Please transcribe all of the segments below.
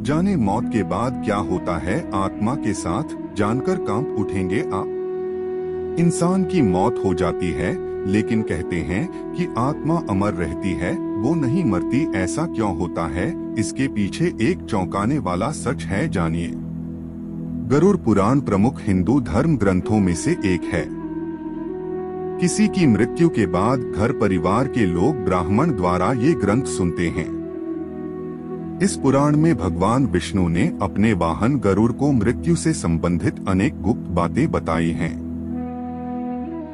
जाने मौत के बाद क्या होता है आत्मा के साथ, जानकर कांप उठेंगे आप। इंसान की मौत हो जाती है, लेकिन कहते हैं कि आत्मा अमर रहती है, वो नहीं मरती। ऐसा क्यों होता है? इसके पीछे एक चौंकाने वाला सच है, जानिए। गरुड़ पुराण प्रमुख हिंदू धर्म ग्रंथों में से एक है। किसी की मृत्यु के बाद घर परिवार के लोग ब्राह्मण द्वारा ये ग्रंथ सुनते हैं। इस पुराण में भगवान विष्णु ने अपने वाहन गरुड़ को मृत्यु से संबंधित अनेक गुप्त बातें बताई हैं।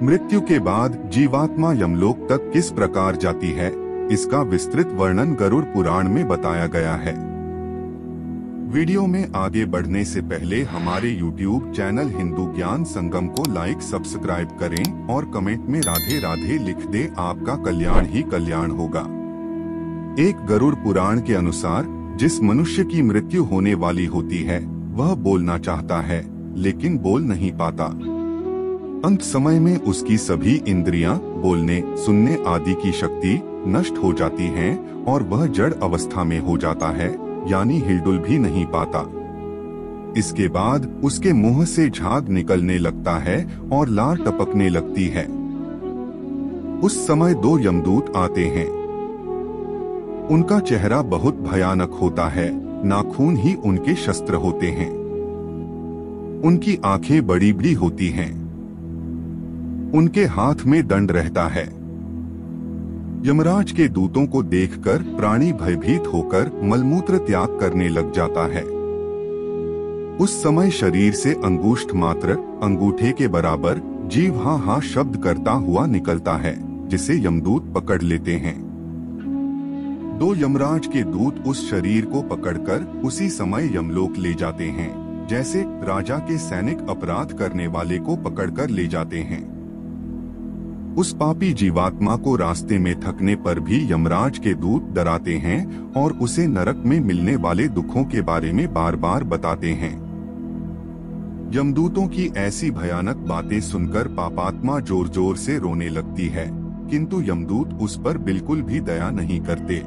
मृत्यु के बाद जीवात्मा यमलोक तक किस प्रकार जाती है, इसका विस्तृत वर्णन गरुड़ पुराण में बताया गया है। वीडियो में आगे बढ़ने से पहले हमारे YouTube चैनल हिंदू ज्ञान संगम को लाइक सब्सक्राइब करें और कमेंट में राधे राधे लिख दें। आपका कल्याण ही कल्याण होगा। एक गरुड़ पुराण के अनुसार जिस मनुष्य की मृत्यु होने वाली होती है वह बोलना चाहता है, लेकिन बोल नहीं पाता। अंत समय में उसकी सभी इंद्रियां, बोलने सुनने आदि की शक्ति नष्ट हो जाती हैं और वह जड़ अवस्था में हो जाता है, यानी हिलडुल भी नहीं पाता। इसके बाद उसके मुंह से झाग निकलने लगता है और लार टपकने लगती है। उस समय दो यमदूत आते हैं। उनका चेहरा बहुत भयानक होता है, नाखून ही उनके शस्त्र होते हैं। उनकी आंखें बड़ी बड़ी होती हैं। उनके हाथ में दंड रहता है। यमराज के दूतों को देखकर प्राणी भयभीत होकर मलमूत्र त्याग करने लग जाता है। उस समय शरीर से अंगुष्ठ मात्र, अंगूठे के बराबर जीव हाँ हाँ शब्द करता हुआ निकलता है, जिसे यमदूत पकड़ लेते हैं। दो यमराज के दूत उस शरीर को पकड़कर उसी समय यमलोक ले जाते हैं, जैसे राजा के सैनिक अपराध करने वाले को पकड़कर ले जाते हैं। उस पापी जीवात्मा को रास्ते में थकने पर भी यमराज के दूत डराते हैं और उसे नरक में मिलने वाले दुखों के बारे में बार बार बताते हैं। यमदूतों की ऐसी भयानक बातें सुनकर पापात्मा जोर जोर से रोने लगती है, किंतु यमदूत उस पर बिल्कुल भी दया नहीं करते।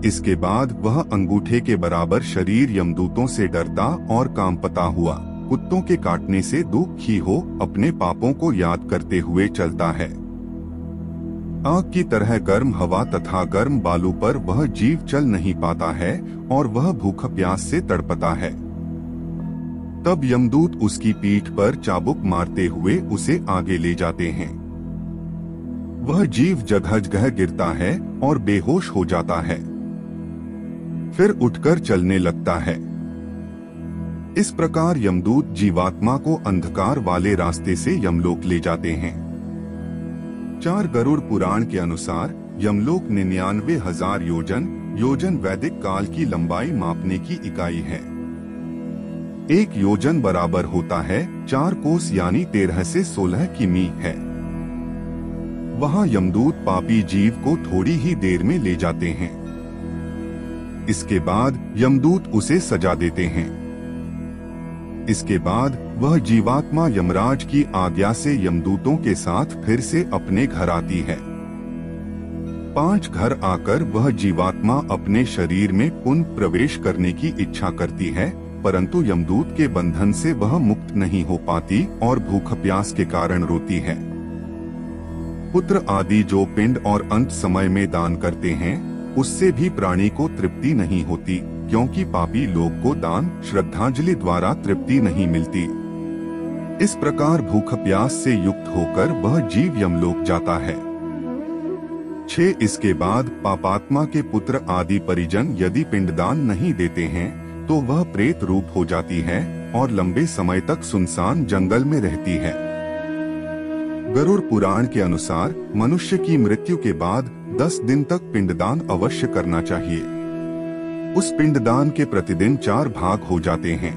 इसके बाद वह अंगूठे के बराबर शरीर यमदूतों से डरता और कांपता हुआ, कुत्तों के काटने से दुखी हो, अपने पापों को याद करते हुए चलता है। आग की तरह गर्म हवा तथा गर्म बालू पर वह जीव चल नहीं पाता है और वह भूख प्यास से तड़पता है। तब यमदूत उसकी पीठ पर चाबुक मारते हुए उसे आगे ले जाते हैं। वह जीव जगह जगह गिरता है और बेहोश हो जाता है, फिर उठकर चलने लगता है। इस प्रकार यमदूत जीवात्मा को अंधकार वाले रास्ते से यमलोक ले जाते हैं। 4 गरुड़ पुराण के अनुसार यमलोक 99,000 योजन वैदिक काल की लंबाई मापने की इकाई है। 1 योजन बराबर होता है 4 कोस यानी 13 से 16 किमी है। वहाँ यमदूत पापी जीव को थोड़ी ही देर में ले जाते हैं। इसके बाद यमदूत उसे सजा देते हैं। इसके बाद वह जीवात्मा यमराज की आज्ञा से यमदूतों के साथ फिर से अपने घर आती है। 5 घर आकर वह जीवात्मा अपने शरीर में पुनः प्रवेश करने की इच्छा करती है, परंतु यमदूत के बंधन से वह मुक्त नहीं हो पाती और भूख प्यास के कारण रोती है। पुत्र आदि जो पिंड और अंत समय में दान करते हैं, उससे भी प्राणी को तृप्ति नहीं होती, क्योंकि पापी लोग को दान श्रद्धांजलि द्वारा तृप्ति नहीं मिलती। इस प्रकार भूख प्यास से युक्त होकर वह जीव यमलोक जाता है। 6 इसके बाद पापात्मा के पुत्र आदि परिजन यदि पिंडदान नहीं देते हैं तो वह प्रेत रूप हो जाती है और लंबे समय तक सुनसान जंगल में रहती है। गरुड़ पुराण के अनुसार मनुष्य की मृत्यु के बाद 10 दिन तक पिंडदान अवश्य करना चाहिए। उस पिंडदान के प्रतिदिन 4 भाग हो जाते हैं।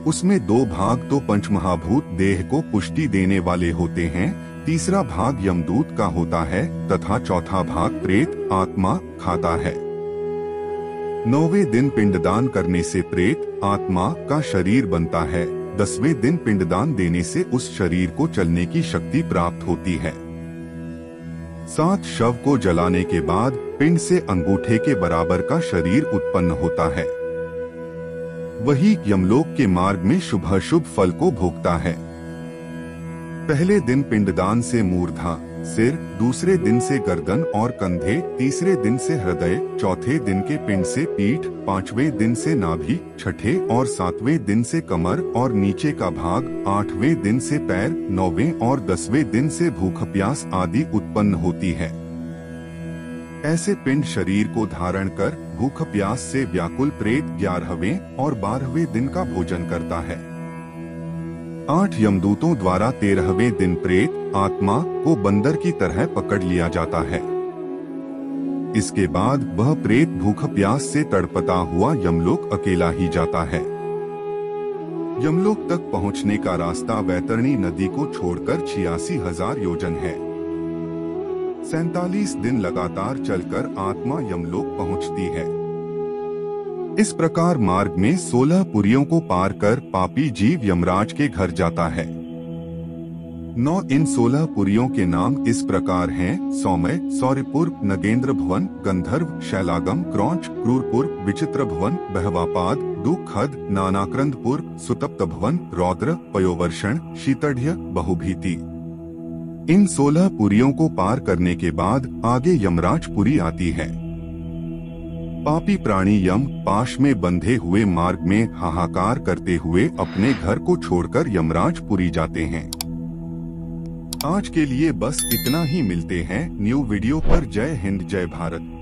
उसमें 2 भाग तो पंचमहाभूत देह को पुष्टि देने वाले होते हैं, तीसरा भाग यमदूत का होता है तथा चौथा भाग प्रेत आत्मा खाता है। 9वें दिन पिंडदान करने से प्रेत आत्मा का शरीर बनता है। 10वें दिन पिंडदान देने से उस शरीर को चलने की शक्ति प्राप्त होती है। 7 शव को जलाने के बाद पिंड से अंगूठे के बराबर का शरीर उत्पन्न होता है। वही यमलोक के मार्ग में शुभ फल को भोगता है। पहले दिन पिंडदान से मूर्धा सिर, दूसरे दिन से गर्दन और कंधे, तीसरे दिन से हृदय, चौथे दिन के पिंड से पीठ, पांचवें दिन से नाभि, छठे और सातवें दिन से कमर और नीचे का भाग, आठवें दिन से पैर, नौवें और 10वें दिन से भूख प्यास आदि उत्पन्न होती है। ऐसे पिंड शरीर को धारण कर भूख प्यास से व्याकुल प्रेत 11वें और 12वें दिन का भोजन करता है। 8 यमदूतों द्वारा 13वें दिन प्रेत आत्मा को बंदर की तरह पकड़ लिया जाता है। इसके बाद वह प्रेत भूख प्यास से तड़पता हुआ यमलोक अकेला ही जाता है। यमलोक तक पहुंचने का रास्ता वैतरणी नदी को छोड़कर 86,000 योजन है। 47 दिन लगातार चलकर आत्मा यमलोक पहुंचती है। इस प्रकार मार्ग में 16 पुरियों को पार कर पापी जीव यमराज के घर जाता है। 9 इन 16 पुरियों के नाम इस प्रकार हैं: सौम्य, सौर्यपुर, नगेंद्र भवन, गंधर्व, शैलागम, क्रौंच, क्रूरपुर, विचित्र भवन, बहवापाद, दुखद, नानाक्रंदपुर, सुतप्त भवन, रौद्र, पयोवर्षण, शीतढ़, बहुभीति। इन 16 पुरियों को पार करने के बाद आगे यमराज पुरी आती है। पापी प्राणी यम पाश में बंधे हुए मार्ग में हाहाकार करते हुए अपने घर को छोड़कर यमराज पुरी जाते हैं। आज के लिए बस इतना ही। मिलते हैं न्यू वीडियो पर। जय हिंद, जय भारत।